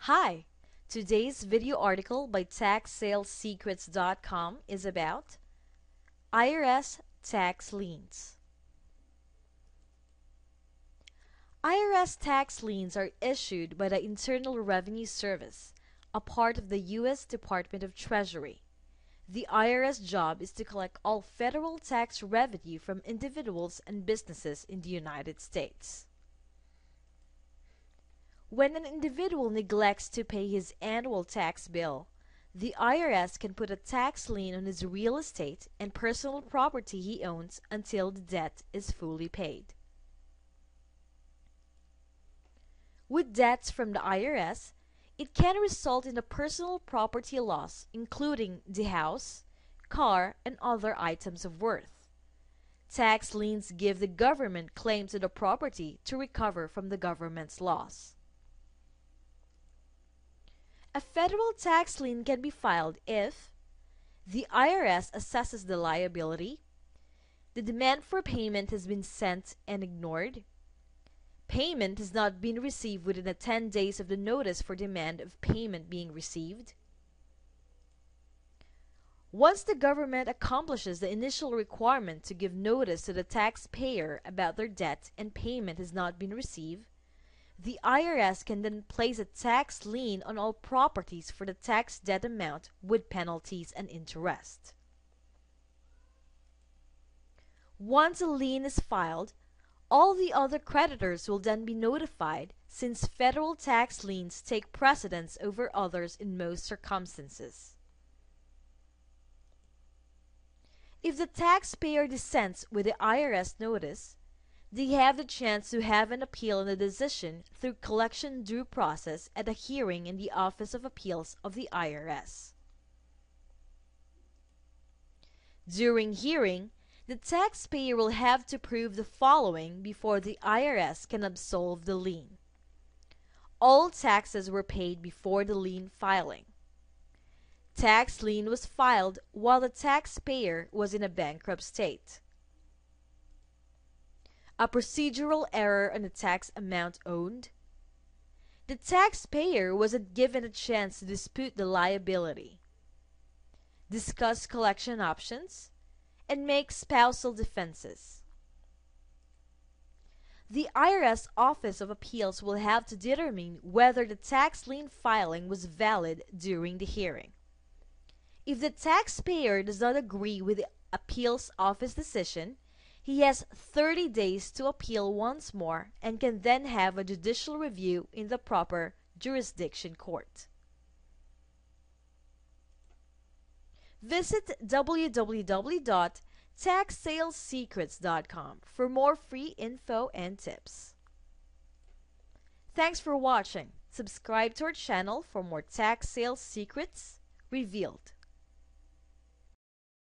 Hi! Today's video article by TaxSalesSecrets.com is about IRS Tax Liens. IRS tax liens are issued by the Internal Revenue Service, a part of the U.S. Department of Treasury. The IRS job is to collect all federal tax revenue from individuals and businesses in the United States. When an individual neglects to pay his annual tax bill, the IRS can put a tax lien on his real estate and personal property he owns until the debt is fully paid. With debts from the IRS, it can result in a personal property loss, including the house, car, and other items of worth. Tax liens give the government claim to the property to recover from the government's loss. A federal tax lien can be filed if the IRS assesses the liability, the demand for payment has been sent and ignored, payment has not been received within the 10 days of the notice for demand of payment being received. Once the government accomplishes the initial requirement to give notice to the taxpayer about their debt and payment has not been received, the IRS can then place a tax lien on all properties for the tax debt amount with penalties and interest. Once a lien is filed, all the other creditors will then be notified, since federal tax liens take precedence over others in most circumstances. If the taxpayer dissents with the IRS notice, they have the chance to have an appeal on the decision through collection due process at a hearing in the Office of Appeals of the IRS. During hearing, the taxpayer will have to prove the following before the IRS can absolve the lien. All taxes were paid before the lien filing. Tax lien was filed while the taxpayer was in a bankrupt state. A procedural error on the tax amount owed. The taxpayer wasn't given a chance to dispute the liability, discuss collection options, and make spousal defenses. The IRS Office of Appeals will have to determine whether the tax lien filing was valid during the hearing. If the taxpayer does not agree with the appeals office decision, he has 30 days to appeal once more and can then have a judicial review in the proper jurisdiction court. Visit www.taxsalesecrets.com for more free info and tips. Thanks for watching. Subscribe to our channel for more tax sales secrets revealed.